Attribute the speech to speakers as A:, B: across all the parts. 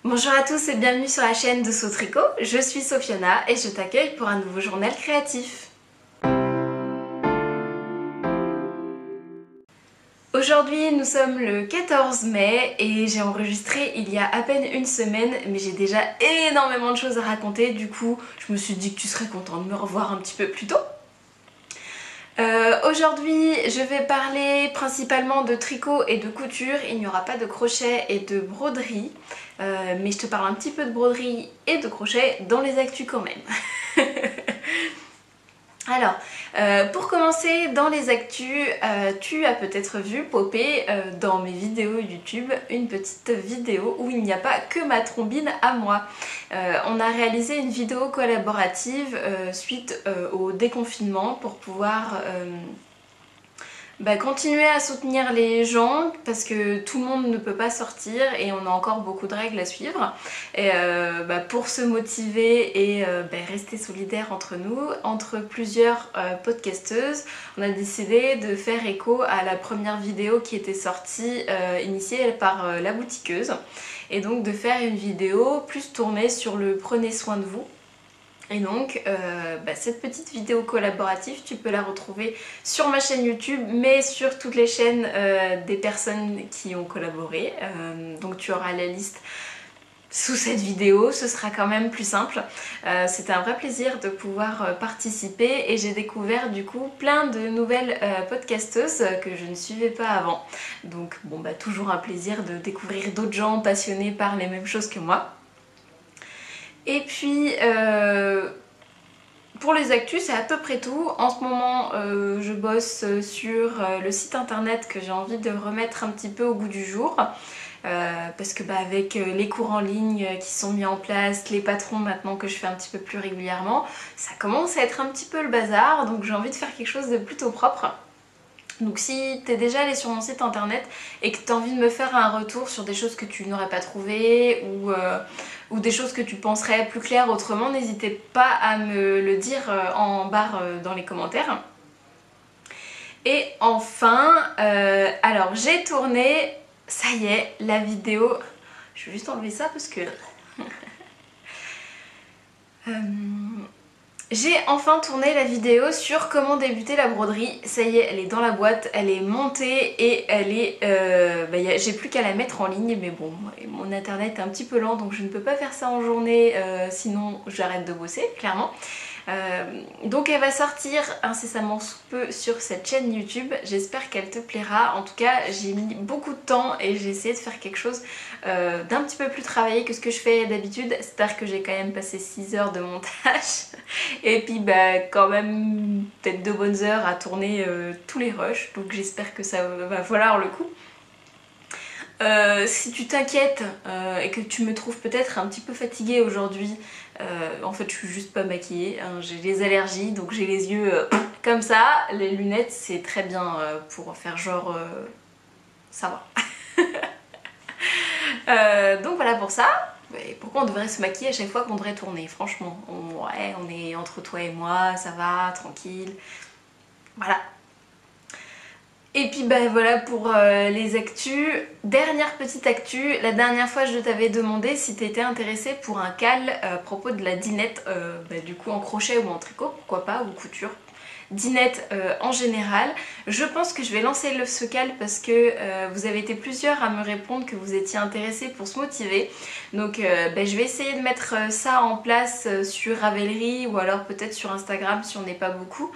A: Bonjour à tous et bienvenue sur la chaîne de Saut Tricot. Je suis Sophiona et je t'accueille pour un nouveau journal créatif. Aujourd'hui nous sommes le 14 mai et j'ai enregistré il y a à peine une semaine, mais j'ai déjà énormément de choses à raconter. Du coup je me suis dit que tu serais content de me revoir un petit peu plus tôt. Aujourd'hui je vais parler principalement de tricot et de couture. Il n'y aura pas de crochet et de broderie, mais je te parle un petit peu de broderie et de crochet dans les actus quand même. Alors, pour commencer dans les actus, tu as peut-être vu popper dans mes vidéos YouTube une petite vidéo où il n'y a pas que ma trombine à moi. On a réalisé une vidéo collaborative suite au déconfinement pour pouvoir continuer à soutenir les gens parce que tout le monde ne peut pas sortir et on a encore beaucoup de règles à suivre. Et pour se motiver et rester solidaires entre nous, entre plusieurs podcasteuses, on a décidé de faire écho à la première vidéo qui était sortie, initiée par la boutiqueuse, et donc de faire une vidéo plus tournée sur le prenez soin de vous. Et donc cette petite vidéo collaborative, tu peux la retrouver sur ma chaîne YouTube, mais sur toutes les chaînes des personnes qui ont collaboré. Donc tu auras la liste sous cette vidéo, ce sera quand même plus simple. C'était un vrai plaisir de pouvoir participer et j'ai découvert du coup plein de nouvelles podcasteuses que je ne suivais pas avant. Donc toujours un plaisir de découvrir d'autres gens passionnés par les mêmes choses que moi. Et puis pour les actus, c'est à peu près tout. En ce moment, je bosse sur le site internet que j'ai envie de remettre un petit peu au goût du jour. Parce que avec les cours en ligne qui sont mis en place, les patrons maintenant que je fais un petit peu plus régulièrement, ça commence à être un petit peu le bazar. Donc j'ai envie de faire quelque chose de plutôt propre. Donc si t'es déjà allé sur mon site internet et que t'as envie de me faire un retour sur des choses que tu n'aurais pas trouvées ou des choses que tu penserais plus claires autrement, n'hésitez pas à me le dire en barre dans les commentaires. Et enfin, alors j'ai tourné, ça y est, la vidéo, je vais juste enlever ça parce que... J'ai enfin tourné la vidéo sur comment débuter la broderie. Ça y est, elle est dans la boîte, elle est montée et elle est... j'ai plus qu'à la mettre en ligne, mais bon, mon internet est un petit peu lent donc je ne peux pas faire ça en journée, sinon j'arrête de bosser, clairement. Donc elle va sortir incessamment sous peu sur cette chaîne YouTube, j'espère qu'elle te plaira. En tout cas j'ai mis beaucoup de temps et j'ai essayé de faire quelque chose d'un petit peu plus travaillé que ce que je fais d'habitude, c'est-à-dire que j'ai quand même passé 6 heures de montage et puis quand même peut-être 2 bonnes heures à tourner tous les rushs, donc j'espère que ça va valoir le coup. Si tu t'inquiètes et que tu me trouves peut-être un petit peu fatiguée aujourd'hui, en fait je suis juste pas maquillée, hein, j'ai des allergies donc j'ai les yeux comme ça, les lunettes c'est très bien pour faire genre ça va. Donc voilà pour ça. Et pourquoi on devrait se maquiller à chaque fois qu'on devrait tourner? Franchement, on est entre toi et moi, ça va, tranquille. Voilà. Et puis voilà pour les actus. Dernière petite actu, la dernière fois je t'avais demandé si t'étais intéressée pour un cal à propos de la dinette, du coup en crochet ou en tricot, pourquoi pas, ou couture. Dinette en général. Je pense que je vais lancer ce cal parce que vous avez été plusieurs à me répondre que vous étiez intéressés pour se motiver. Donc je vais essayer de mettre ça en place sur Ravelry ou alors peut-être sur Instagram si on n'est pas beaucoup.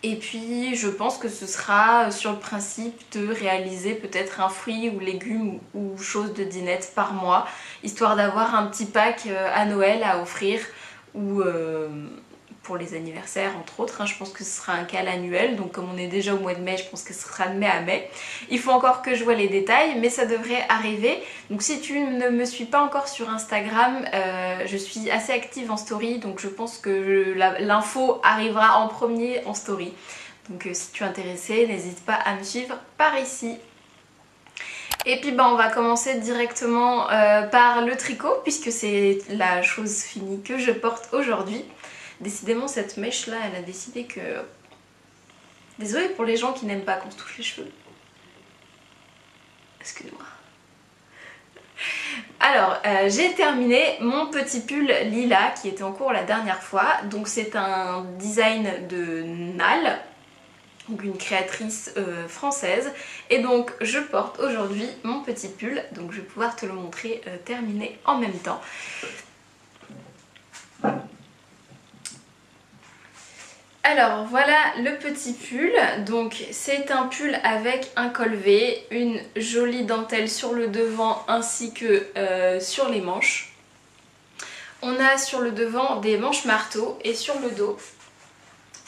A: Et puis je pense que ce sera sur le principe de réaliser peut-être un fruit ou légume ou chose de dinette par mois, histoire d'avoir un petit pack à Noël à offrir ou pour les anniversaires entre autres, hein. Je pense que ce sera un cal annuel, donc comme on est déjà au mois de mai, je pense que ce sera de mai à mai. Il faut encore que je vois les détails, mais ça devrait arriver. Donc si tu ne me suis pas encore sur Instagram, je suis assez active en story, donc je pense que l'info arrivera en premier en story. Donc si tu es intéressé, n'hésite pas à me suivre par ici. Et puis on va commencer directement par le tricot, puisque c'est la chose finie que je porte aujourd'hui. Décidément cette mèche là, elle a décidé que... Désolée pour les gens qui n'aiment pas qu'on se touche les cheveux. Excuse-moi. Alors, j'ai terminé mon petit pull lilas qui était en cours la dernière fois. Donc c'est un design de Nal, donc une créatrice française. Et donc je porte aujourd'hui mon petit pull, donc je vais pouvoir te le montrer terminé en même temps. Alors voilà le petit pull, donc c'est un pull avec un col V, une jolie dentelle sur le devant ainsi que sur les manches. On a sur le devant des manches marteau et sur le dos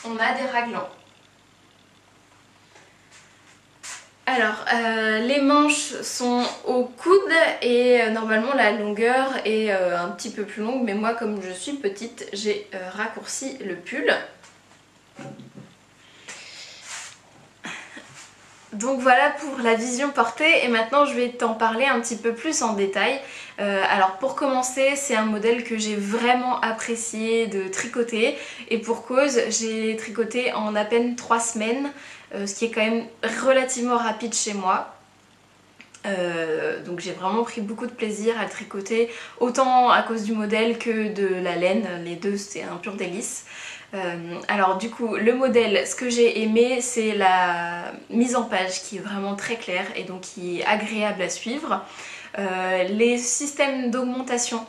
A: on a des raglans. Alors les manches sont au coude et normalement la longueur est un petit peu plus longue, mais moi comme je suis petite j'ai raccourci le pull. Donc voilà pour la vision portée et maintenant je vais t'en parler un petit peu plus en détail. Alors pour commencer, c'est un modèle que j'ai vraiment apprécié de tricoter et pour cause, j'ai tricoté en à peine 3 semaines, ce qui est quand même relativement rapide chez moi. Donc j'ai vraiment pris beaucoup de plaisir à le tricoter, autant à cause du modèle que de la laine, les deux c'est un pur délice. Alors du coup le modèle, ce que j'ai aimé c'est la mise en page qui est vraiment très claire et donc qui est agréable à suivre. Les systèmes d'augmentation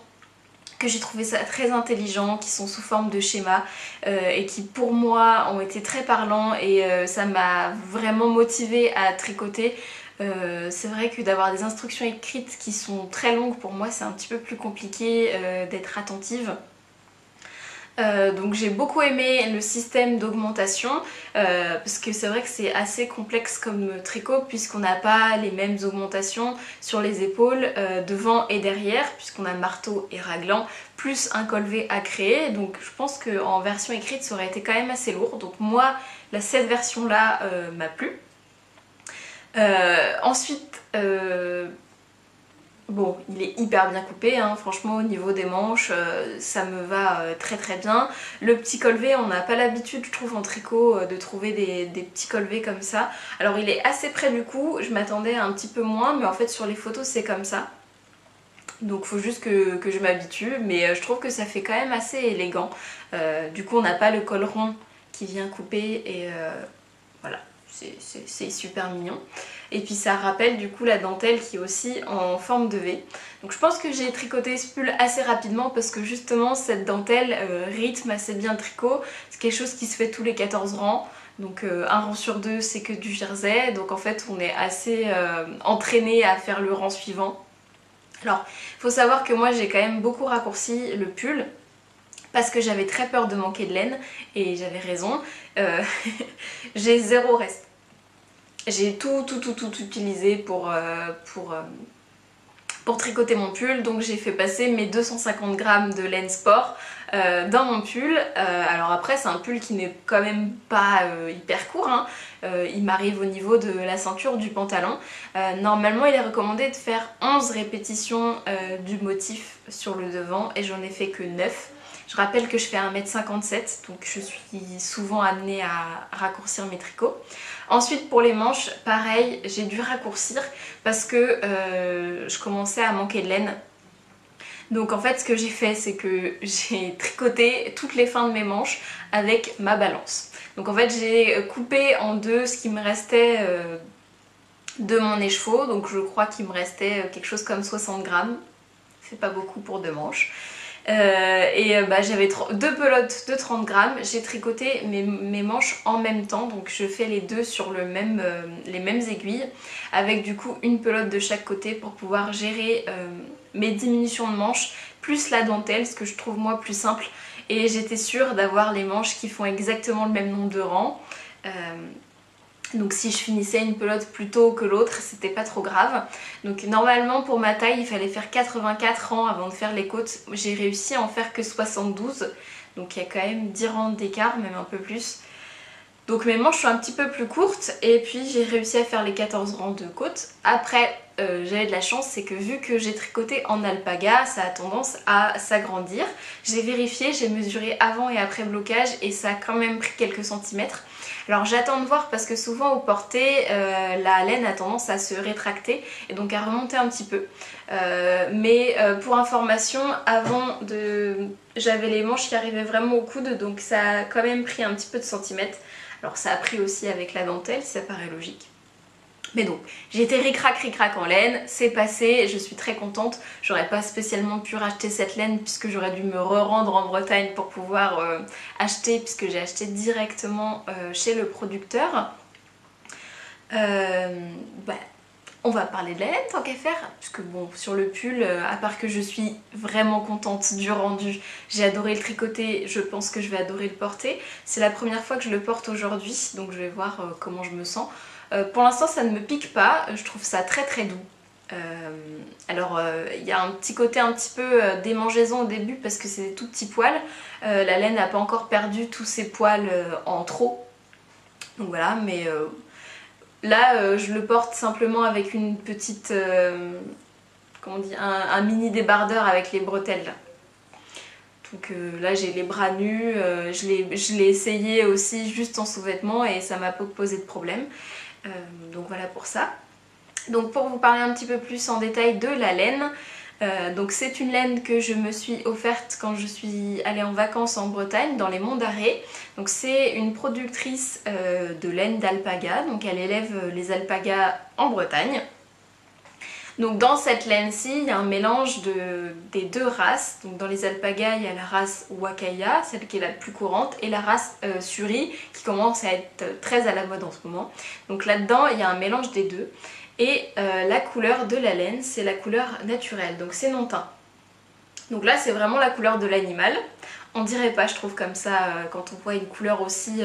A: que j'ai trouvé ça très intelligent, qui sont sous forme de schéma et qui pour moi ont été très parlants et ça m'a vraiment motivée à tricoter. C'est vrai que d'avoir des instructions écrites qui sont très longues pour moi c'est un petit peu plus compliqué d'être attentive. Donc j'ai beaucoup aimé le système d'augmentation parce que c'est vrai que c'est assez complexe comme tricot puisqu'on n'a pas les mêmes augmentations sur les épaules devant et derrière puisqu'on a marteau et raglan plus un col V à créer, donc je pense qu'en version écrite ça aurait été quand même assez lourd, donc moi cette version là m'a plu. Ensuite bon, il est hyper bien coupé, hein. Franchement au niveau des manches, ça me va très très bien. Le petit col V, on n'a pas l'habitude je trouve en tricot de trouver des petits col V comme ça. Alors il est assez près du cou, je m'attendais à un petit peu moins, mais en fait sur les photos c'est comme ça. Donc faut juste que je m'habitue, mais je trouve que ça fait quand même assez élégant. Du coup on n'a pas le col rond qui vient couper et voilà, c'est super mignon. Et puis ça rappelle du coup la dentelle qui est aussi en forme de V. Donc je pense que j'ai tricoté ce pull assez rapidement parce que justement cette dentelle rythme assez bien le tricot. C'est quelque chose qui se fait tous les 14 rangs. Donc un rang sur deux c'est que du jersey. Donc en fait on est assez entraîné à faire le rang suivant. Alors il faut savoir que moi j'ai quand même beaucoup raccourci le pull parce que j'avais très peur de manquer de laine et j'avais raison. J'ai zéro reste. J'ai tout utilisé pour tricoter mon pull, donc j'ai fait passer mes 250 grammes de laine sport dans mon pull. Alors après c'est un pull qui n'est quand même pas hyper court, hein. Il m'arrive au niveau de la ceinture du pantalon. Normalement il est recommandé de faire 11 répétitions du motif sur le devant et j'en ai fait que 9. Je rappelle que je fais 1m57, donc je suis souvent amenée à raccourcir mes tricots. Ensuite pour les manches, pareil, j'ai dû raccourcir parce que je commençais à manquer de laine. Donc en fait ce que j'ai fait c'est que j'ai tricoté toutes les fins de mes manches avec ma balance. Donc en fait j'ai coupé en deux ce qui me restait de mon écheveau, donc je crois qu'il me restait quelque chose comme 60 grammes. C'est pas beaucoup pour deux manches. J'avais deux pelotes de 30 grammes, j'ai tricoté mes manches en même temps, donc je fais les deux sur les mêmes aiguilles, avec du coup une pelote de chaque côté pour pouvoir gérer mes diminutions de manches, plus la dentelle, ce que je trouve moi plus simple, et j'étais sûre d'avoir les manches qui font exactement le même nombre de rangs. Donc si je finissais une pelote plus tôt que l'autre, c'était pas trop grave. Donc normalement pour ma taille, il fallait faire 84 rangs avant de faire les côtes. J'ai réussi à en faire que 72. Donc il y a quand même 10 rangs d'écart, même un peu plus. Donc mes manches sont un petit peu plus courtes et puis j'ai réussi à faire les 14 rangs de côtes. Après j'avais de la chance, c'est que vu que j'ai tricoté en alpaga, ça a tendance à s'agrandir. J'ai vérifié, j'ai mesuré avant et après blocage et ça a quand même pris quelques centimètres. Alors j'attends de voir parce que souvent au porté, la laine a tendance à se rétracter et donc à remonter un petit peu. Mais pour information, j'avais les manches qui arrivaient vraiment au coude, donc ça a quand même pris un petit peu de centimètres. Alors ça a pris aussi avec la dentelle, ça paraît logique. Mais donc, j'ai été ric-rac en laine, c'est passé, je suis très contente. J'aurais pas spécialement pu racheter cette laine puisque j'aurais dû me re-rendre en Bretagne pour pouvoir acheter, puisque j'ai acheté directement chez le producteur. On va parler de la laine tant qu'à faire, puisque bon, sur le pull, à part que je suis vraiment contente du rendu, j'ai adoré le tricoter, je pense que je vais adorer le porter. C'est la première fois que je le porte aujourd'hui, donc je vais voir comment je me sens. Pour l'instant ça ne me pique pas, je trouve ça très très doux. Alors il y a un petit côté un petit peu démangeaison au début parce que c'est des tout petits poils. La laine n'a pas encore perdu tous ses poils en trop. Donc voilà, mais là je le porte simplement avec une petite... comment on dit, un mini débardeur avec les bretelles là. Donc là j'ai les bras nus, je l'ai essayé aussi juste en sous-vêtements et ça m'a pas posé de problème. Donc voilà pour ça. Donc pour vous parler un petit peu plus en détail de la laine, donc c'est une laine que je me suis offerte quand je suis allée en vacances en Bretagne dans les monts d'Arrée. Donc c'est une productrice de laine d'alpaga, donc elle élève les alpagas en Bretagne. Donc dans cette laine-ci, il y a un mélange des deux races. Donc dans les alpagas, il y a la race Wakaya, celle qui est la plus courante, et la race Suri, qui commence à être très à la mode en ce moment. Donc là-dedans, il y a un mélange des deux. Et la couleur de la laine, c'est la couleur naturelle, donc c'est non teint. Donc là, c'est vraiment la couleur de l'animal. On dirait pas, je trouve, comme ça, quand on voit une couleur aussi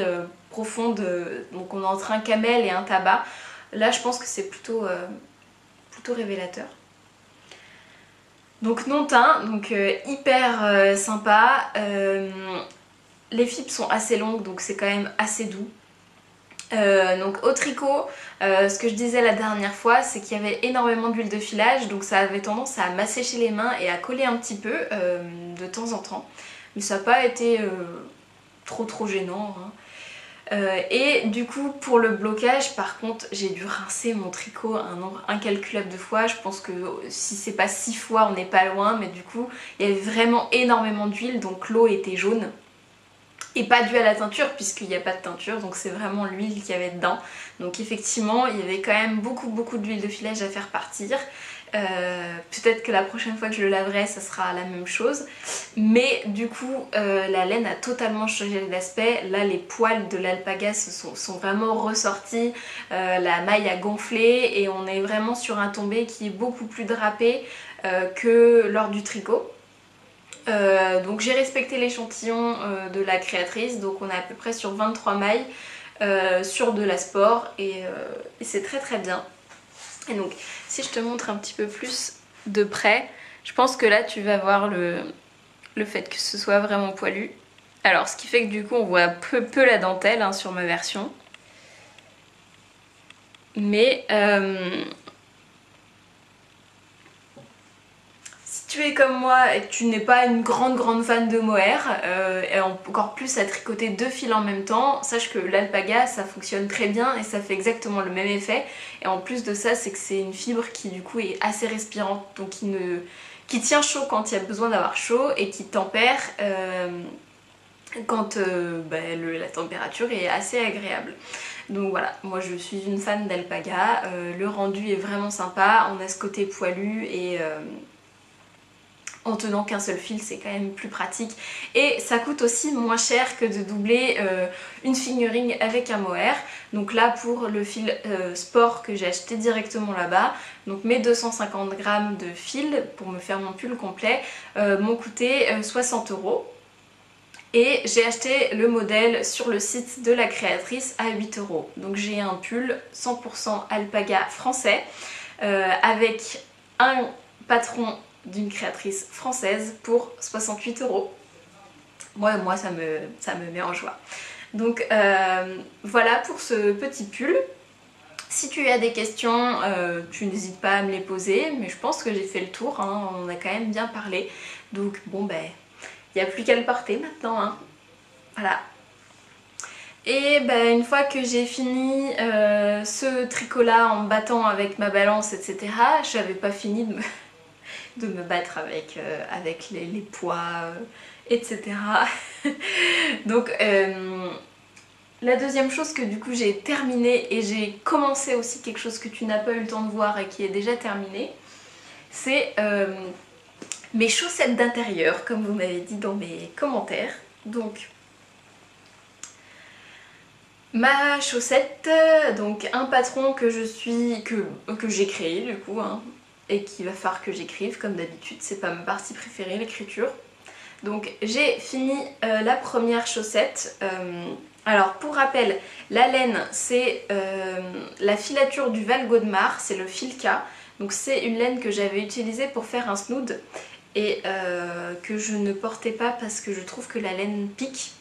A: profonde, donc on est entre un camel et un tabac. Là, je pense que c'est plutôt révélateur. Donc non teint, donc hyper sympa. Les fibres sont assez longues, donc c'est quand même assez doux. Donc au tricot, ce que je disais la dernière fois, c'est qu'il y avait énormément d'huile de filage, donc ça avait tendance à m'assécher les mains et à coller un petit peu de temps en temps. Mais ça n'a pas été trop gênant, hein. Et du coup pour le blocage, par contre, j'ai dû rincer mon tricot un nombre incalculable de fois. Je pense que si c'est pas 6 fois, on n'est pas loin, mais du coup il y avait vraiment énormément d'huile, donc l'eau était jaune. Et pas dû à la teinture puisqu'il n'y a pas de teinture, donc c'est vraiment l'huile qu'il y avait dedans. Donc effectivement il y avait quand même beaucoup d'huile de filage à faire partir. Peut-être que la prochaine fois que je le laverai ça sera la même chose. Mais du coup la laine a totalement changé d'aspect. Là les poils de l'alpaga sont vraiment ressortis. La maille a gonflé et on est vraiment sur un tombé qui est beaucoup plus drapé que lors du tricot. Donc j'ai respecté l'échantillon de la créatrice, donc on est à peu près sur 23 mailles sur de la sport et c'est très bien. Et donc si je te montre un petit peu plus de près, je pense que là tu vas voir le fait que ce soit vraiment poilu. Alors ce qui fait que du coup on voit peu la dentelle hein, sur ma version. Mais si tu es comme moi et que tu n'es pas une grande fan de mohair, et encore plus à tricoter deux fils en même temps, sache que l'alpaga ça fonctionne très bien et ça fait exactement le même effet. Et en plus de ça, c'est que c'est une fibre qui du coup est assez respirante, donc qui tient chaud quand il y a besoin d'avoir chaud et qui tempère quand la température est assez agréable. Donc voilà, moi je suis une fan d'alpaga, le rendu est vraiment sympa, on a ce côté poilu et en tenant qu'un seul fil c'est quand même plus pratique et ça coûte aussi moins cher que de doubler une fingering avec un mohair. Donc là pour le fil sport que j'ai acheté directement là-bas, donc mes 250 grammes de fil pour me faire mon pull complet m'ont coûté 60 €. Et j'ai acheté le modèle sur le site de la créatrice à 8 €. Donc j'ai un pull 100% alpaga français avec un patron d'une créatrice française pour 68 €. Moi ça me met en joie. Donc voilà pour ce petit pull. Si tu as des questions, tu n'hésites pas à me les poser, mais je pense que j'ai fait le tour, hein, on a quand même bien parlé. Donc bon il n'y a plus qu'à le porter maintenant, hein. Voilà. Et bah, une fois que j'ai fini ce tricot là en battant avec ma balance, etc., j'avais pas fini de me battre avec, avec les poids, etc. Donc la deuxième chose que du coup j'ai terminé, et j'ai commencé aussi quelque chose que tu n'as pas eu le temps de voir et qui est déjà terminé, c'est mes chaussettes d'intérieur, comme vous m'avez dit dans mes commentaires. Donc ma chaussette, donc un patron que j'ai créé du coup, hein, et qu'il va falloir que j'écrive comme d'habitude, c'est pas ma partie préférée, l'écriture. Donc j'ai fini la première chaussette. Alors pour rappel, la laine c'est la filature du Val Gaudemar, c'est le Filka. Donc c'est une laine que j'avais utilisée pour faire un snood et que je ne portais pas parce que je trouve que la laine pique.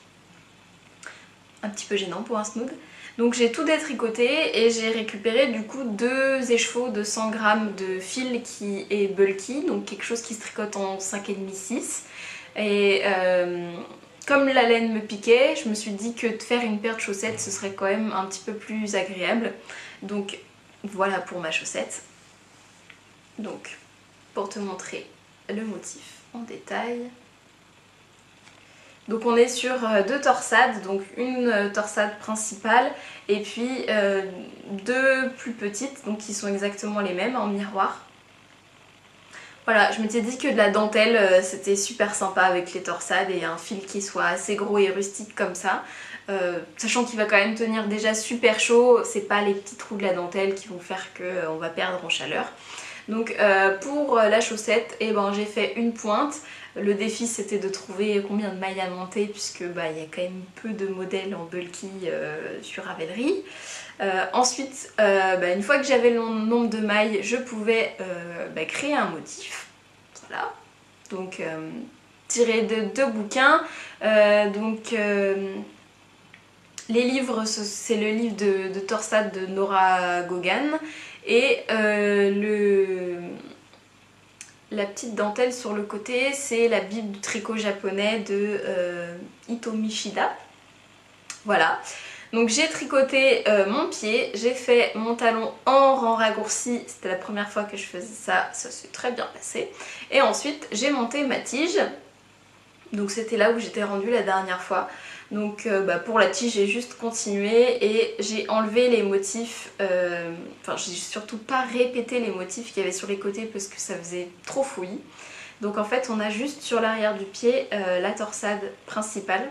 A: Un petit peu gênant pour un snood. Donc j'ai tout détricoté et j'ai récupéré du coup 2 écheveaux de 100 grammes de fil qui est bulky, donc quelque chose qui se tricote en 5,5-6. Et comme la laine me piquait, je me suis dit que de faire une paire de chaussettes ce serait quand même un petit peu plus agréable. Donc voilà pour ma chaussette. Donc pour te montrer le motif en détail. Donc on est sur 2 torsades, donc une torsade principale et puis 2 plus petites, donc qui sont exactement les mêmes en miroir. Voilà, je m'étais dit que de la dentelle c'était super sympa avec les torsades et un fil qui soit assez gros et rustique comme ça. Sachant qu'il va quand même tenir déjà super chaud, c'est pas les petits trous de la dentelle qui vont faire qu'on va perdre en chaleur. Donc pour la chaussette, eh ben, j'ai fait une pointe. Le défi c'était de trouver combien de mailles à monter puisque bah, y a quand même peu de modèles en bulky sur Ravelry. Ensuite, bah, une fois que j'avais le nombre de mailles, je pouvais bah, créer un motif. Voilà. Donc tiré de 2 bouquins. Les livres, c'est le livre de torsade de Nora Gogan et la petite dentelle sur le côté, c'est la Bible du tricot japonais de Hitomi Shida. Voilà. Donc j'ai tricoté mon pied, j'ai fait mon talon en rang raccourci, c'était la première fois que je faisais ça, ça s'est très bien passé. Et ensuite j'ai monté ma tige, donc c'était là où j'étais rendue la dernière fois. Donc bah, pour la tige j'ai juste continué et j'ai enlevé les motifs, enfin j'ai surtout pas répété les motifs qu'il y avait sur les côtés parce que ça faisait trop fouillis. Donc en fait on a juste sur l'arrière du pied la torsade principale,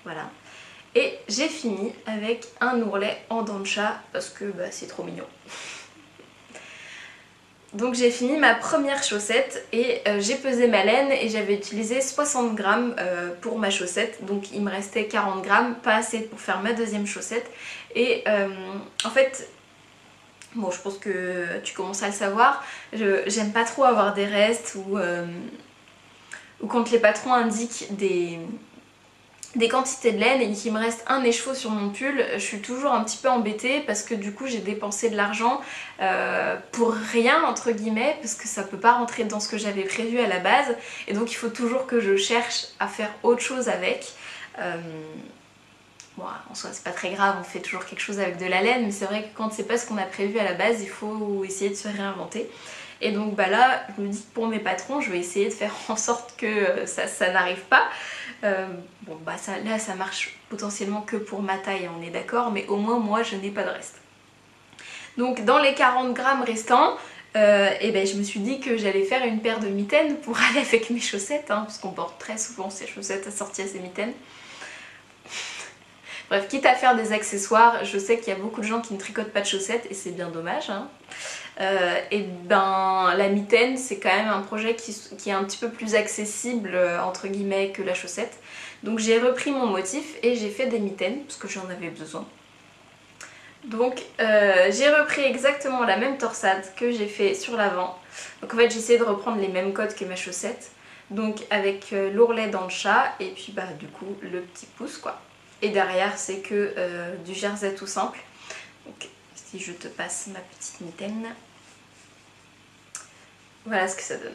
A: voilà. Et j'ai fini avec un ourlet en dents de chat parce que bah, c'est trop mignon. Donc j'ai fini ma première chaussette et j'ai pesé ma laine et j'avais utilisé 60 grammes pour ma chaussette. Donc il me restait 40 grammes, pas assez pour faire ma deuxième chaussette. Et en fait, bon je pense que tu commences à le savoir, j'aime pas trop avoir des restes ou quand les patrons indiquent des quantités de laine et qu'il me reste un écheveau sur mon pull, je suis toujours un petit peu embêtée parce que du coup j'ai dépensé de l'argent pour rien entre guillemets parce que ça peut pas rentrer dans ce que j'avais prévu à la base et donc il faut toujours que je cherche à faire autre chose avec. Bon, en soi c'est pas très grave, on fait toujours quelque chose avec de la laine mais c'est vrai que quand c'est pas ce qu'on a prévu à la base il faut essayer de se réinventer. Et donc bah là je me dis que pour mes patrons je vais essayer de faire en sorte que ça n'arrive pas. Bon bah là ça marche potentiellement que pour ma taille, on est d'accord, mais au moins moi je n'ai pas de reste. Donc dans les 40 grammes restants, et ben, je me suis dit que j'allais faire une paire de mitaines pour aller avec mes chaussettes, hein, parce qu'on porte très souvent ces chaussettes assorties à ces mitaines. Bref, quitte à faire des accessoires, je sais qu'il y a beaucoup de gens qui ne tricotent pas de chaussettes et c'est bien dommage. Hein. Et ben la mitaine c'est quand même un projet qui est un petit peu plus accessible entre guillemets que la chaussette. Donc j'ai repris mon motif et j'ai fait des mitaines parce que j'en avais besoin. Donc j'ai repris exactement la même torsade que j'ai fait sur l'avant. Donc en fait j'ai essayé de reprendre les mêmes codes que ma chaussette. Donc avec l'ourlet dans le chat et puis bah du coup le petit pouce quoi. Et derrière c'est que du jersey tout simple. Donc si je te passe ma petite mitaine. Voilà ce que ça donne.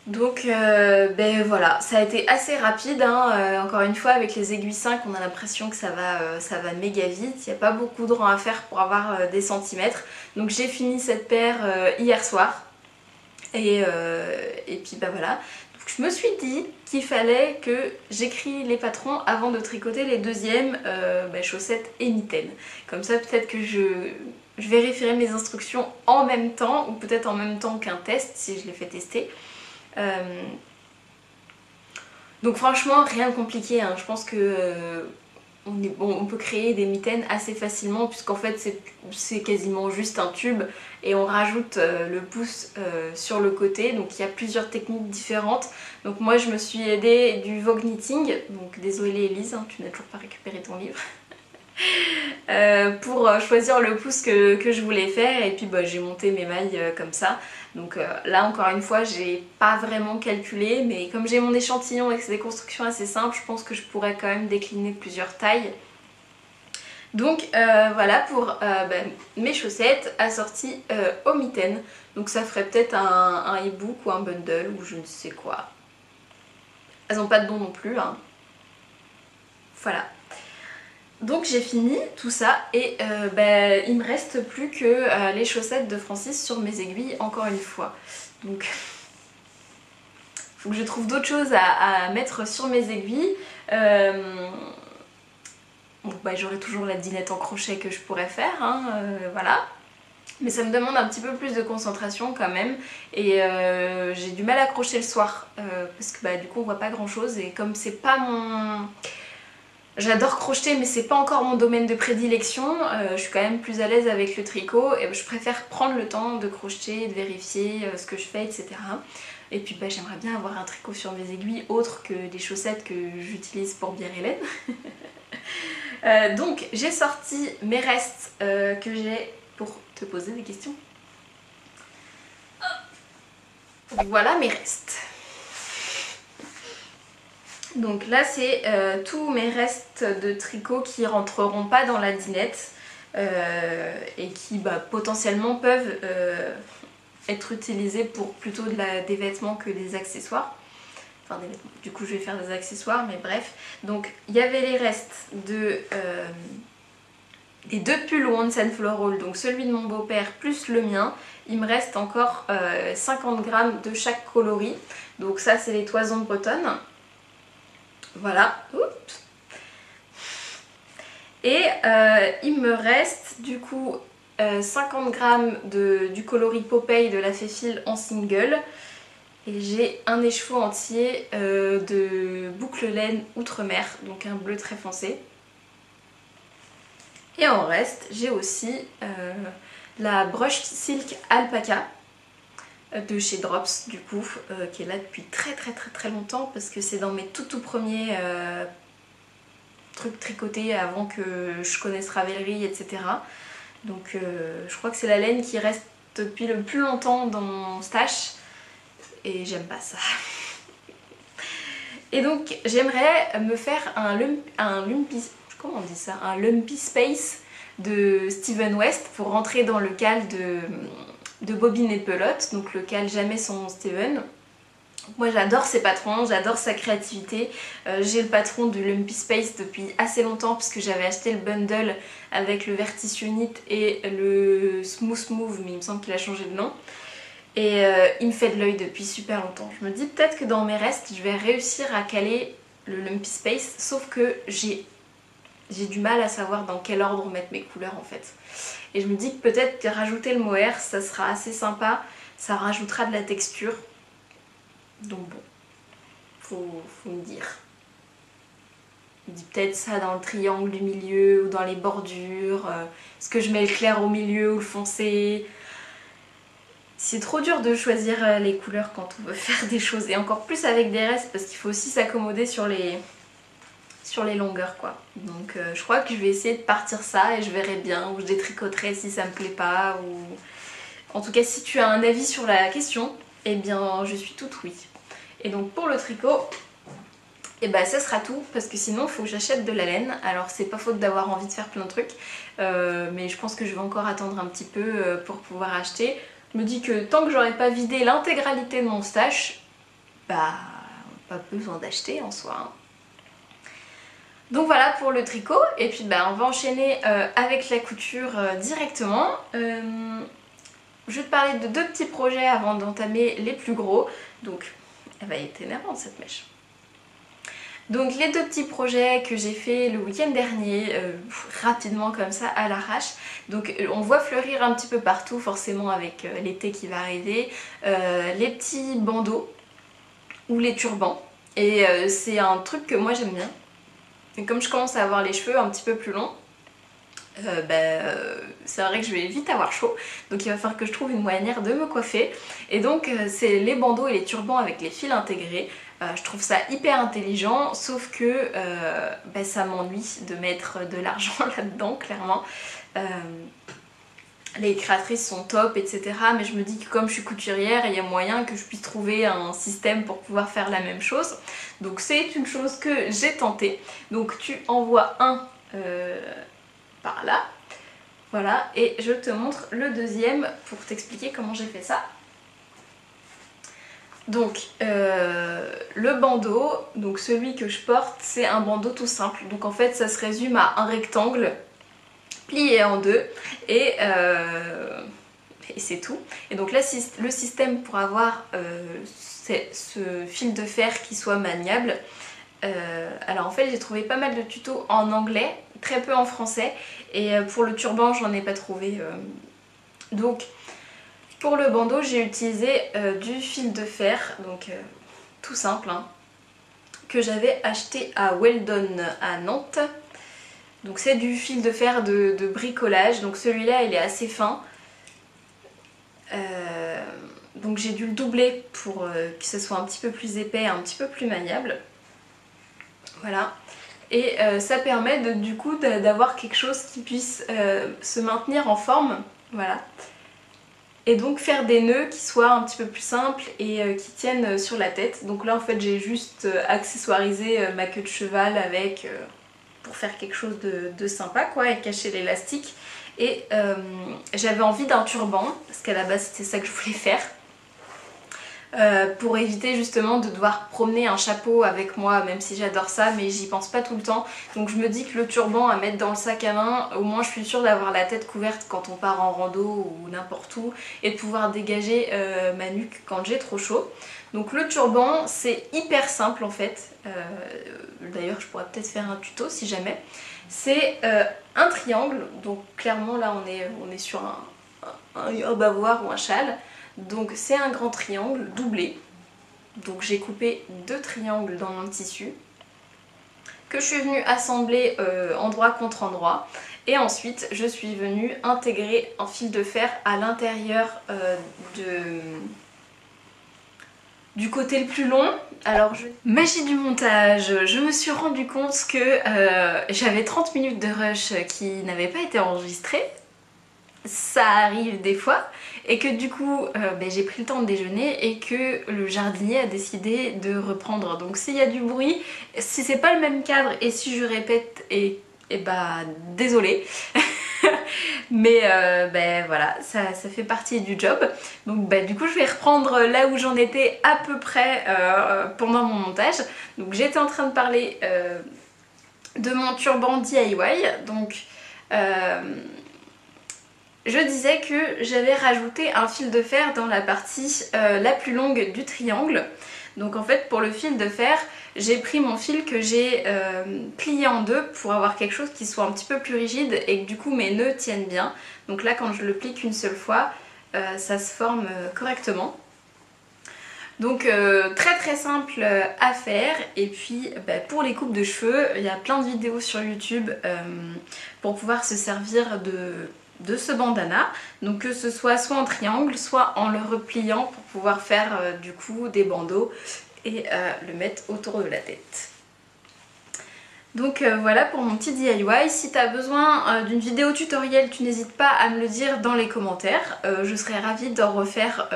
A: Donc ben voilà, ça a été assez rapide, hein. Encore une fois avec les aiguilles 5 on a l'impression que ça va méga vite, il n'y a pas beaucoup de rang à faire pour avoir des centimètres. Donc j'ai fini cette paire hier soir et puis bah voilà. Donc je me suis dit qu'il fallait que j'écris les patrons avant de tricoter les deuxièmes chaussettes et mitaines. Comme ça peut-être que je vérifierai mes instructions en même temps ou peut-être en même temps qu'un test si je les fais tester. Donc franchement rien de compliqué, hein. Je pense que on peut créer des mitaines assez facilement puisqu'en fait c'est quasiment juste un tube et on rajoute le pouce sur le côté, donc il y a plusieurs techniques différentes. Donc moi je me suis aidée du Vogue Knitting, donc désolée Elise, hein, tu n'as toujours pas récupéré ton livre. Pour choisir le pouce que je voulais faire et puis bah, j'ai monté mes mailles comme ça. Donc là encore une fois j'ai pas vraiment calculé, mais comme j'ai mon échantillon et que c'est des constructions assez simples, je pense que je pourrais quand même décliner plusieurs tailles. Donc voilà pour mes chaussettes assorties aux mitaines. Donc ça ferait peut-être un e-book ou un bundle ou je ne sais quoi. Elles n'ont pas de nom non plus, hein. Voilà. Donc j'ai fini tout ça et il me reste plus que les chaussettes de Francis sur mes aiguilles encore une fois. Donc il faut que je trouve d'autres choses à mettre sur mes aiguilles. J'aurai toujours la dinette en crochet que je pourrais faire, hein, voilà. Mais ça me demande un petit peu plus de concentration quand même et j'ai du mal à crocher le soir parce que du coup on voit pas grand chose et comme c'est pas mon... J'adore crocheter mais c'est pas encore mon domaine de prédilection, je suis quand même plus à l'aise avec le tricot et je préfère prendre le temps de crocheter, de vérifier ce que je fais, etc. Et puis j'aimerais bien avoir un tricot sur mes aiguilles autre que des chaussettes que j'utilise pour bière Hélène. Donc j'ai sorti mes restes que j'ai pour te poser des questions. Voilà mes restes. Donc là c'est tous mes restes de tricot qui rentreront pas dans la dinette et qui potentiellement peuvent être utilisés pour plutôt des vêtements que des accessoires. Enfin des vêtements, du coup je vais faire des accessoires mais bref. Donc il y avait les restes des deux pulls Once and Floral, donc celui de mon beau-père plus le mien. Il me reste encore 50 grammes de chaque coloris. Donc ça c'est les toisons bretonnes. Voilà. Oups. Et il me reste du coup 50 grammes du coloris Popeye de la Féfile en single. Et j'ai un écheveau entier de boucle laine Outre-mer, donc un bleu très foncé. Et en reste, j'ai aussi la Brush Silk Alpaca de chez Drops du coup, qui est là depuis très longtemps parce que c'est dans mes tout premiers trucs tricotés avant que je connaisse Ravelry, etc. Donc je crois que c'est la laine qui reste depuis le plus longtemps dans mon stash et j'aime pas ça. Et donc j'aimerais me faire un lumpy, comment on dit ça, un lumpy space de Steven West pour rentrer dans le cal de Bobine et Pelote, donc le cal Jamais sans Steven. Moi j'adore ses patrons, j'adore sa créativité. J'ai le patron du Lumpy Space depuis assez longtemps puisque j'avais acheté le bundle avec le Vertitionit et le Smooth Move, mais il me semble qu'il a changé de nom. Et il me fait de l'œil depuis super longtemps. Je me dis peut-être que dans mes restes je vais réussir à caler le Lumpy Space, sauf que j'ai du mal à savoir dans quel ordre mettre mes couleurs en fait. Et je me dis que peut-être que rajouter le mohair ça sera assez sympa, ça rajoutera de la texture. Donc bon, faut me dire. Je me dis peut-être ça dans le triangle du milieu ou dans les bordures. Est-ce que je mets le clair au milieu ou le foncé? C'est trop dur de choisir les couleurs quand on veut faire des choses. Et encore plus avec des restes parce qu'il faut aussi s'accommoder sur les longueurs quoi. Donc je crois que je vais essayer de partir ça et je verrai bien, ou je détricoterai si ça me plaît pas, ou en tout cas si tu as un avis sur la question, eh bien je suis toute oui. Et donc pour le tricot, et ça sera tout parce que sinon il faut que j'achète de la laine. Alors c'est pas faute d'avoir envie de faire plein de trucs, mais je pense que je vais encore attendre un petit peu pour pouvoir acheter. Je me dis que tant que j'aurai pas vidé l'intégralité de mon stash, bah pas besoin d'acheter en soi, hein. Donc voilà pour le tricot, et puis bah, on va enchaîner avec la couture directement. Je vais te parler de 2 petits projets avant d'entamer les plus gros. Donc elle va être énervante cette mèche. Donc les 2 petits projets que j'ai fait le week-end dernier, rapidement comme ça à l'arrache. Donc on voit fleurir un petit peu partout forcément avec l'été qui va arriver, les petits bandeaux ou les turbans. Et c'est un truc que moi j'aime bien. Et comme je commence à avoir les cheveux un petit peu plus longs, c'est vrai que je vais vite avoir chaud, donc il va falloir que je trouve une manière de me coiffer. Et donc c'est les bandeaux et les turbans avec les fils intégrés. Je trouve ça hyper intelligent, sauf que ça m'ennuie de mettre de l'argent là-dedans, clairement. Les créatrices sont top, etc. Mais je me dis que comme je suis couturière, il y a moyen que je puisse trouver un système pour pouvoir faire la même chose. Donc c'est une chose que j'ai tentée. Donc tu envoies un par là. Voilà, et je te montre le deuxième pour t'expliquer comment j'ai fait ça. Donc le bandeau, donc celui que je porte, c'est un bandeau tout simple. Donc en fait ça se résume à un rectangle plié en 2 et c'est tout. Et donc là le système pour avoir ce fil de fer qui soit maniable, alors en fait j'ai trouvé pas mal de tutos en anglais, très peu en français, et pour le turban j'en ai pas trouvé. Donc pour le bandeau j'ai utilisé du fil de fer, donc tout simple, hein, que j'avais acheté à Weldon à Nantes. Donc c'est du fil de fer de bricolage, donc celui-là il est assez fin. Donc j'ai dû le doubler pour que ce soit un petit peu plus épais, un petit peu plus maniable. Voilà. Et ça permet du coup d'avoir quelque chose qui puisse se maintenir en forme. Voilà. Et donc faire des nœuds qui soient un petit peu plus simples et qui tiennent sur la tête. Donc là en fait j'ai juste accessoirisé ma queue de cheval avec pour faire quelque chose de sympa quoi, et cacher l'élastique. Et j'avais envie d'un turban parce qu'à la base c'était ça que je voulais faire. Pour éviter justement de devoir promener un chapeau avec moi, même si j'adore ça, mais j'y pense pas tout le temps. Donc je me dis que le turban à mettre dans le sac à main, au moins je suis sûre d'avoir la tête couverte quand on part en rando ou n'importe où, et de pouvoir dégager ma nuque quand j'ai trop chaud. Donc le turban c'est hyper simple en fait, d'ailleurs je pourrais peut-être faire un tuto si jamais. C'est un triangle, donc clairement là on est sur un bavoir ou un châle. Donc c'est un grand triangle doublé. Donc j'ai coupé 2 triangles dans mon tissu que je suis venue assembler endroit contre endroit. Et ensuite je suis venue intégrer un fil de fer à l'intérieur du côté le plus long. Alors magie du montage, je me suis rendu compte que j'avais 30 minutes de rush qui n'avaient pas été enregistrées. Ça arrive des fois, et que du coup j'ai pris le temps de déjeuner et que le jardinier a décidé de reprendre. Donc s'il y a du bruit, si c'est pas le même cadre et si je répète, et désolé. Mais voilà, ça fait partie du job. Donc du coup je vais reprendre là où j'en étais à peu près pendant mon montage. Donc j'étais en train de parler de mon turban DIY. Donc je disais que j'avais rajouté un fil de fer dans la partie la plus longue du triangle. Donc en fait pour le fil de fer, j'ai pris mon fil que j'ai plié en 2 pour avoir quelque chose qui soit un petit peu plus rigide et que du coup mes nœuds tiennent bien. Donc là quand je le plie qu'une seule fois, ça se forme correctement. Donc très simple à faire. Et puis pour les coupes de cheveux, il y a plein de vidéos sur YouTube pour pouvoir se servir de ce bandana, donc que ce soit en triangle, soit en le repliant pour pouvoir faire du coup des bandeaux et le mettre autour de la tête. Donc voilà pour mon petit DIY. Si tu as besoin d'une vidéo tutoriel, tu n'hésites pas à me le dire dans les commentaires. Je serais ravie d'en refaire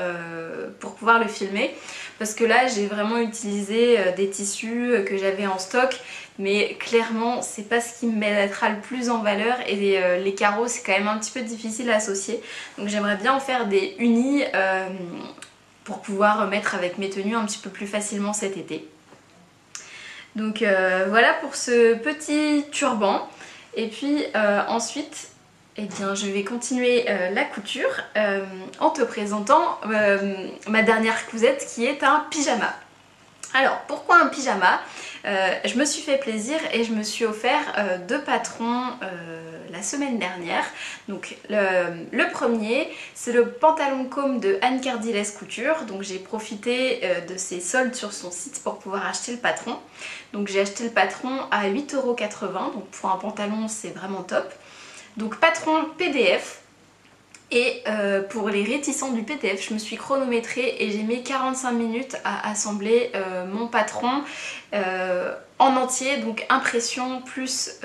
A: pour pouvoir le filmer. Parce que là j'ai vraiment utilisé des tissus que j'avais en stock. Mais clairement c'est pas ce qui me mettra le plus en valeur. Et les carreaux c'est quand même un petit peu difficile à associer. Donc j'aimerais bien en faire des unis pour pouvoir mettre avec mes tenues un petit peu plus facilement cet été. Donc voilà pour ce petit turban. Et puis ensuite, eh bien, je vais continuer la couture en te présentant ma dernière cousette qui est un pyjama. Alors pourquoi un pyjama? Je me suis fait plaisir et je me suis offert deux patrons la semaine dernière. Donc le premier, c'est le pantalon com de Anne Cardilès Couture. Donc j'ai profité de ses soldes sur son site pour pouvoir acheter le patron. Donc j'ai acheté le patron à 8,80 €. Donc pour un pantalon, c'est vraiment top. Donc patron PDF. Et pour les réticents du PDF, je me suis chronométrée et j'ai mis 45 minutes à assembler mon patron en entier, donc impression plus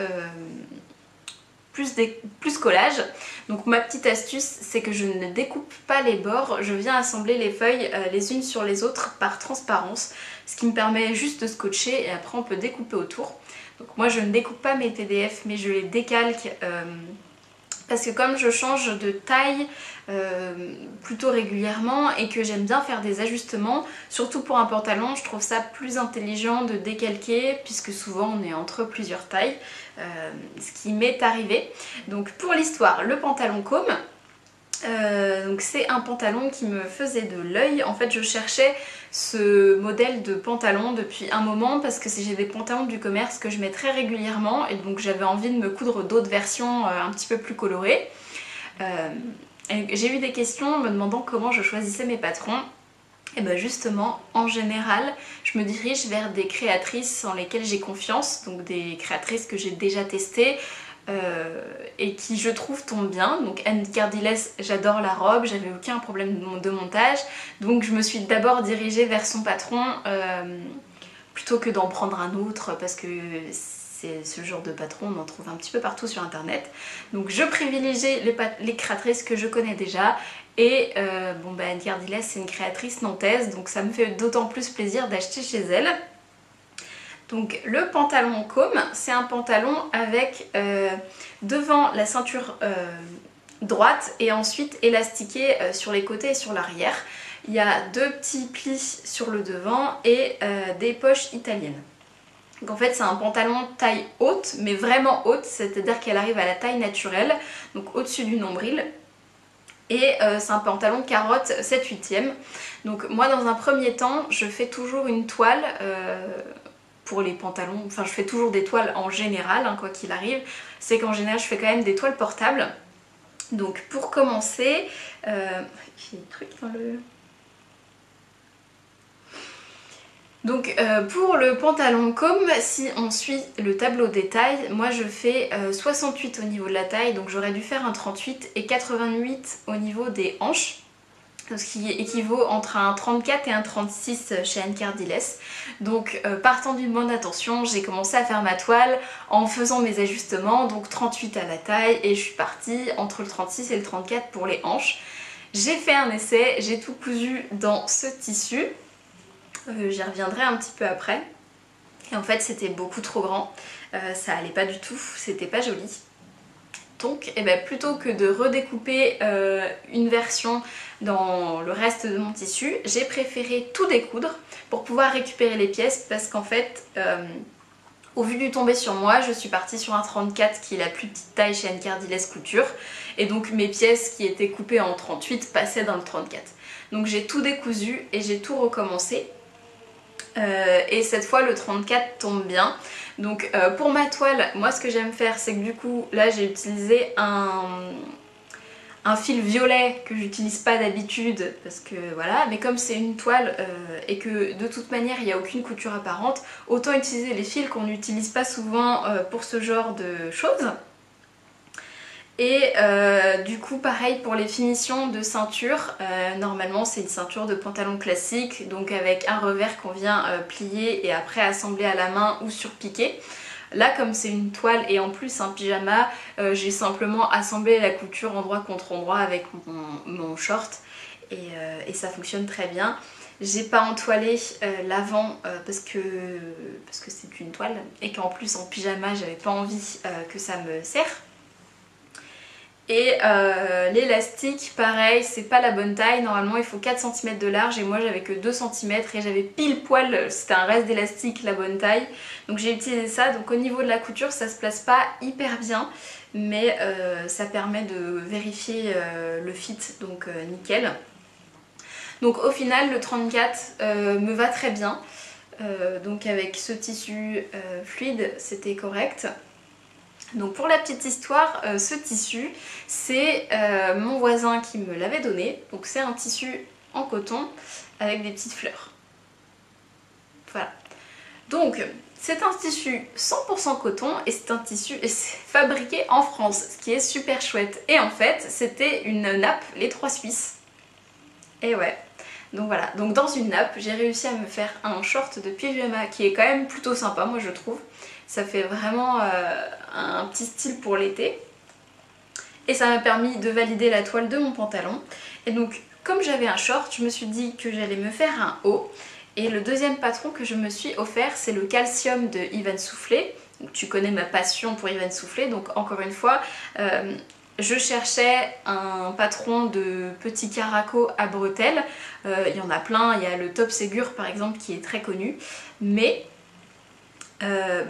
A: collage. Donc ma petite astuce, c'est que je ne découpe pas les bords, je viens assembler les feuilles les unes sur les autres par transparence, ce qui me permet juste de scotcher et après on peut découper autour. Donc moi je ne découpe pas mes PDF mais je les décalque parce que comme je change de taille plutôt régulièrement et que j'aime bien faire des ajustements, surtout pour un pantalon, je trouve ça plus intelligent de décalquer puisque souvent on est entre plusieurs tailles, ce qui m'est arrivé. Donc pour l'histoire, le pantalon com, donc c'est un pantalon qui me faisait de l'œil. En fait je cherchais ce modèle de pantalon depuis un moment parce que j'ai des pantalons du commerce que je mets très régulièrement et donc j'avais envie de me coudre d'autres versions un petit peu plus colorées. J'ai eu des questions me demandant comment je choisissais mes patrons. Et bien justement, en général, je me dirige vers des créatrices en lesquelles j'ai confiance, donc des créatrices que j'ai déjà testées et qui je trouve tombent bien. Donc Anne Cardilès, j'adore la robe, j'avais aucun problème de montage, donc je me suis d'abord dirigée vers son patron plutôt que d'en prendre un autre parce que c'est ce genre de patron, on en trouve un petit peu partout sur internet. Donc je privilégie les créatrices que je connais déjà. Et bon bah Anne Cardilès c'est une créatrice nantaise, donc ça me fait d'autant plus plaisir d'acheter chez elle. Donc le pantalon com, c'est un pantalon avec devant la ceinture droite et ensuite élastiqué sur les côtés et sur l'arrière. Il y a deux petits plis sur le devant et des poches italiennes. Donc en fait c'est un pantalon taille haute, mais vraiment haute, c'est-à-dire qu'elle arrive à la taille naturelle, donc au-dessus du nombril. Et c'est un pantalon carotte 7/8e. Donc moi dans un premier temps je fais toujours une toile pour les pantalons, enfin je fais toujours des toiles en général hein, quoi qu'il arrive. C'est qu'en général je fais quand même des toiles portables. Donc pour commencer, il y a des trucs dans le... Donc pour le pantalon com, si on suit le tableau des tailles, moi je fais 68 au niveau de la taille, donc j'aurais dû faire un 38 et 88 au niveau des hanches, ce qui équivaut entre un 34 et un 36 chez Anne Cardilès. Donc partant d'une bonne intention, j'ai commencé à faire ma toile en faisant mes ajustements, donc 38 à la taille et je suis partie entre le 36 et le 34 pour les hanches. J'ai fait un essai, j'ai tout cousu dans ce tissu. J'y reviendrai un petit peu après. Et en fait c'était beaucoup trop grand, ça allait pas du tout, c'était pas joli. Donc eh ben, plutôt que de redécouper une version dans le reste de mon tissu, j'ai préféré tout découdre pour pouvoir récupérer les pièces parce qu'en fait au vu du tombé sur moi, je suis partie sur un 34 qui est la plus petite taille chez Anne Cardilès Couture et donc mes pièces qui étaient coupées en 38 passaient dans le 34. Donc j'ai tout décousu et j'ai tout recommencé. Et cette fois le 34 tombe bien. Donc pour ma toile, moi ce que j'aime faire c'est que du coup là j'ai utilisé un fil violet que j'utilise pas d'habitude parce que voilà, mais comme c'est une toile et que de toute manière il n'y a aucune couture apparente, autant utiliser les fils qu'on n'utilise pas souvent pour ce genre de choses. Et du coup pareil pour les finitions de ceinture, normalement c'est une ceinture de pantalon classique, donc avec un revers qu'on vient plier et après assembler à la main ou surpiquer. Là comme c'est une toile et en plus un pyjama, j'ai simplement assemblé la couture endroit contre endroit avec mon short et ça fonctionne très bien. J'ai pas entoilé l'avant parce que c'est une toile et qu'en plus en pyjama j'avais pas envie que ça me serre. Et l'élastique, pareil, c'est pas la bonne taille. Normalement, il faut 4 cm de large et moi j'avais que 2 cm et j'avais pile poil, c'était un reste d'élastique, la bonne taille. Donc j'ai utilisé ça. Donc au niveau de la couture, ça se place pas hyper bien, mais ça permet de vérifier le fit, donc nickel. Donc au final, le 34 me va très bien. Donc avec ce tissu fluide, c'était correct. Donc pour la petite histoire, ce tissu, c'est mon voisin qui me l'avait donné. Donc c'est un tissu en coton avec des petites fleurs. Voilà. Donc c'est un tissu 100% coton et c'est un tissu fabriqué en France, ce qui est super chouette. Et en fait, c'était une nappe, les 3 Suisses. Et ouais. Donc voilà, donc dans une nappe, j'ai réussi à me faire un short de pyjama qui est quand même plutôt sympa, moi je trouve. Ça fait vraiment un petit style pour l'été. Et ça m'a permis de valider la toile de mon pantalon. Et donc, comme j'avais un short, je me suis dit que j'allais me faire un haut. Et le deuxième patron que je me suis offert, c'est le Calcium de Yvan Soufflet. Donc, tu connais ma passion pour Yvan Soufflet, donc encore une fois, je cherchais un patron de petits caraco à bretelles. Il y en a plein, il y a le Top Ségur par exemple qui est très connu. Mais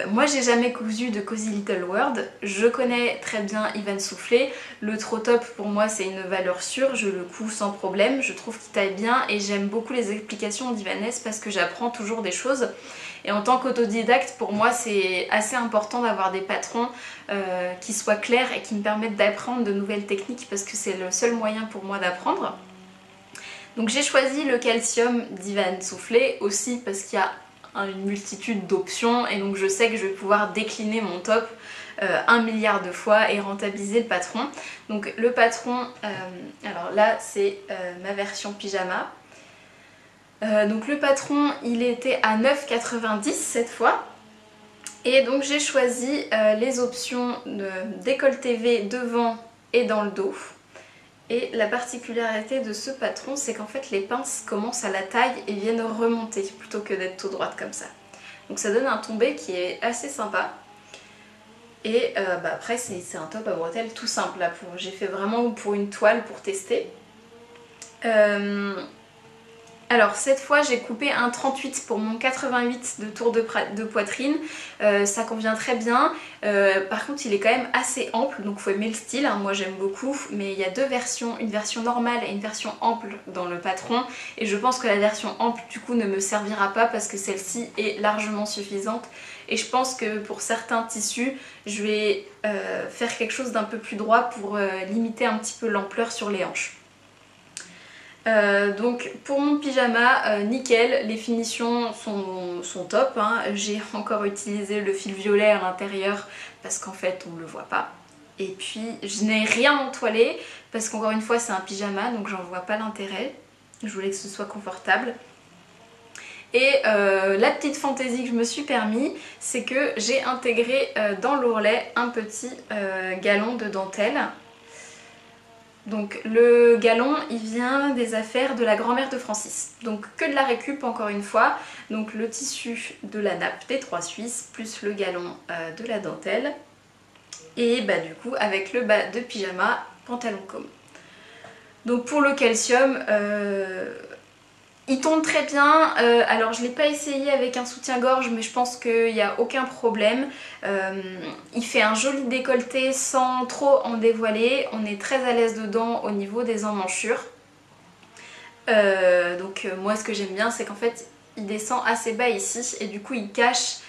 A: moi j'ai jamais cousu de Cozy Little World, je connais très bien Yvan Soufflet, le Trop Top pour moi c'est une valeur sûre, je le couds sans problème, je trouve qu'il taille bien et j'aime beaucoup les explications d'Yvanès parce que j'apprends toujours des choses. Et en tant qu'autodidacte, pour moi c'est assez important d'avoir des patrons qui soient clairs et qui me permettent d'apprendre de nouvelles techniques parce que c'est le seul moyen pour moi d'apprendre. Donc j'ai choisi le Calcium d'Yvan Soufflet aussi parce qu'il y a une multitude d'options et donc je sais que je vais pouvoir décliner mon top 1 milliard de fois et rentabiliser le patron. Donc le patron, alors là c'est ma version pyjama. Donc le patron il était à 9,90 cette fois. Et donc j'ai choisi les options de décolleté V devant et dans le dos. Et la particularité de ce patron, c'est qu'en fait les pinces commencent à la taille et viennent remonter plutôt que d'être tout droite comme ça. Donc ça donne un tombé qui est assez sympa. Et après c'est un top à bretelles tout simple. J'ai fait vraiment pour une toile pour tester. Alors cette fois j'ai coupé un 38 pour mon 88 de tour de poitrine, ça convient très bien, par contre il est quand même assez ample donc faut aimer le style, hein. Moi j'aime beaucoup, mais il y a deux versions, une version normale et une version ample dans le patron et je pense que la version ample du coup ne me servira pas parce que celle-ci est largement suffisante et je pense que pour certains tissus je vais faire quelque chose d'un peu plus droit pour limiter un petit peu l'ampleur sur les hanches. Donc pour mon pyjama, nickel, les finitions sont top, hein. J'ai encore utilisé le fil violet à l'intérieur parce qu'en fait on ne le voit pas. Et puis je n'ai rien entoilé parce qu'encore une fois c'est un pyjama donc j'en vois pas l'intérêt. Je voulais que ce soit confortable. Et la petite fantaisie que je me suis permis, c'est que j'ai intégré dans l'ourlet un petit galon de dentelle. Donc le galon il vient des affaires de la grand-mère de Francis, donc que de la récup encore une fois, donc le tissu de la nappe des 3 Suisses plus le galon de la dentelle et bah du coup avec le bas de pyjama pantalon com. Donc pour le calcium il tombe très bien, alors je ne l'ai pas essayé avec un soutien-gorge mais je pense qu'il n'y a aucun problème. Il fait un joli décolleté sans trop en dévoiler, on est très à l'aise dedans au niveau des emmanchures. Donc moi ce que j'aime bien c'est qu'en fait il descend assez bas ici et du coup il cache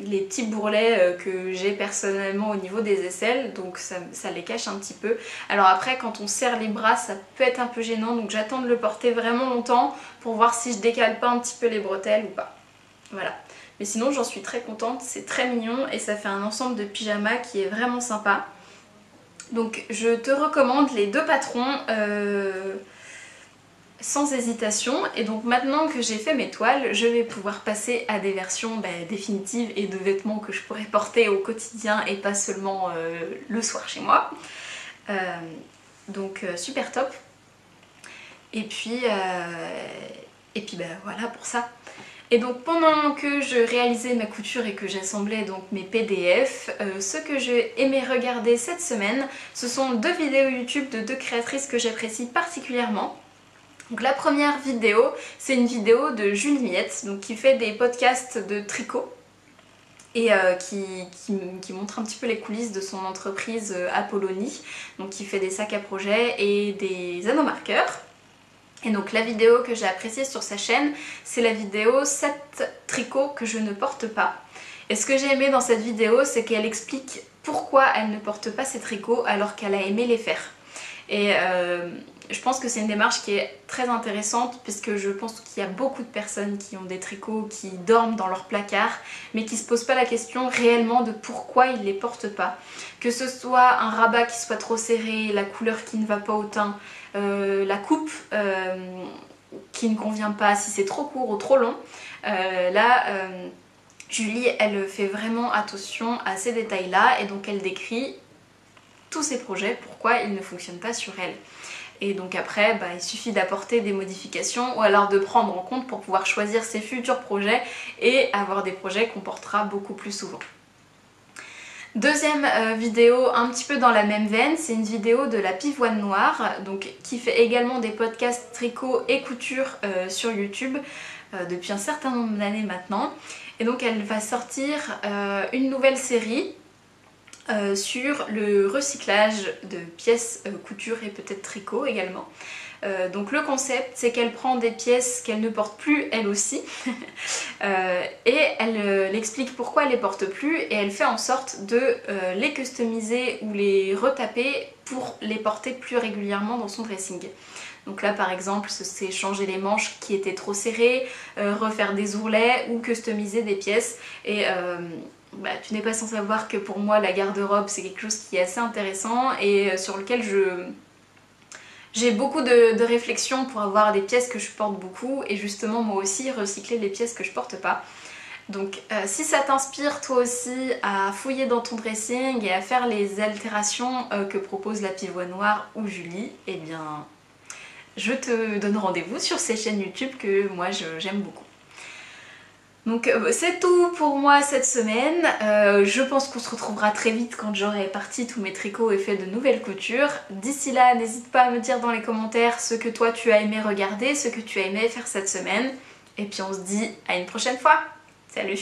A: les petits bourrelets que j'ai personnellement au niveau des aisselles, donc ça les cache un petit peu. Alors après quand on serre les bras ça peut être un peu gênant donc j'attends de le porter vraiment longtemps pour voir si je décale pas un petit peu les bretelles ou pas. Voilà. Mais sinon j'en suis très contente, c'est très mignon et ça fait un ensemble de pyjama qui est vraiment sympa. Donc je te recommande les deux patrons sans hésitation et donc maintenant que j'ai fait mes toiles je vais pouvoir passer à des versions définitives et de vêtements que je pourrais porter au quotidien et pas seulement le soir chez moi. Donc super top et puis voilà pour ça. Et donc pendant que je réalisais ma couture et que j'assemblais donc mes PDF, ce que j'ai aimé regarder cette semaine, ce sont 2 vidéos YouTube de 2 créatrices que j'apprécie particulièrement. Donc la première vidéo, c'est une vidéo de Julie Miette, donc qui fait des podcasts de tricot et qui montre un petit peu les coulisses de son entreprise Apollonie, donc qui fait des sacs à projet et des anneaux marqueurs. Et donc la vidéo que j'ai appréciée sur sa chaîne, c'est la vidéo 7 tricots que je ne porte pas. Et ce que j'ai aimé dans cette vidéo, c'est qu'elle explique pourquoi elle ne porte pas ses tricots alors qu'elle a aimé les faire. Et je pense que c'est une démarche qui est très intéressante puisque je pense qu'il y a beaucoup de personnes qui ont des tricots qui dorment dans leur placard mais qui ne se posent pas la question réellement de pourquoi ils ne les portent pas. Que ce soit un rabat qui soit trop serré, la couleur qui ne va pas au teint, la coupe qui ne convient pas, si c'est trop court ou trop long. Julie, elle fait vraiment attention à ces détails-là et donc elle décrit tous ses projets, pourquoi ils ne fonctionnent pas sur elle. Et donc après, il suffit d'apporter des modifications ou alors de prendre en compte pour pouvoir choisir ses futurs projets et avoir des projets qu'on portera beaucoup plus souvent. Deuxième vidéo un petit peu dans la même veine, c'est une vidéo de la Pivoine Noire, donc, qui fait également des podcasts tricot et couture sur YouTube depuis un certain nombre d'années maintenant. Et donc elle va sortir une nouvelle série sur le recyclage de pièces couture et peut-être tricot également. Donc le concept, c'est qu'elle prend des pièces qu'elle ne porte plus elle aussi et elle explique pourquoi elle les porte plus et elle fait en sorte de les customiser ou les retaper pour les porter plus régulièrement dans son dressing. Donc là par exemple c'est changer les manches qui étaient trop serrées, refaire des ourlets ou customiser des pièces et tu n'es pas sans savoir que pour moi la garde-robe c'est quelque chose qui est assez intéressant et sur lequel j'ai beaucoup de réflexions pour avoir des pièces que je porte beaucoup et justement moi aussi recycler les pièces que je porte pas. Donc si ça t'inspire toi aussi à fouiller dans ton dressing et à faire les altérations que propose la Pivoine Noire ou Julie, eh bien je te donne rendez-vous sur ces chaînes YouTube que moi j'aime beaucoup. Donc c'est tout pour moi cette semaine, je pense qu'on se retrouvera très vite quand j'aurai parti tous mes tricots et fait de nouvelles coutures. D'ici là, n'hésite pas à me dire dans les commentaires ce que toi tu as aimé regarder, ce que tu as aimé faire cette semaine. Et puis on se dit à une prochaine fois. Salut!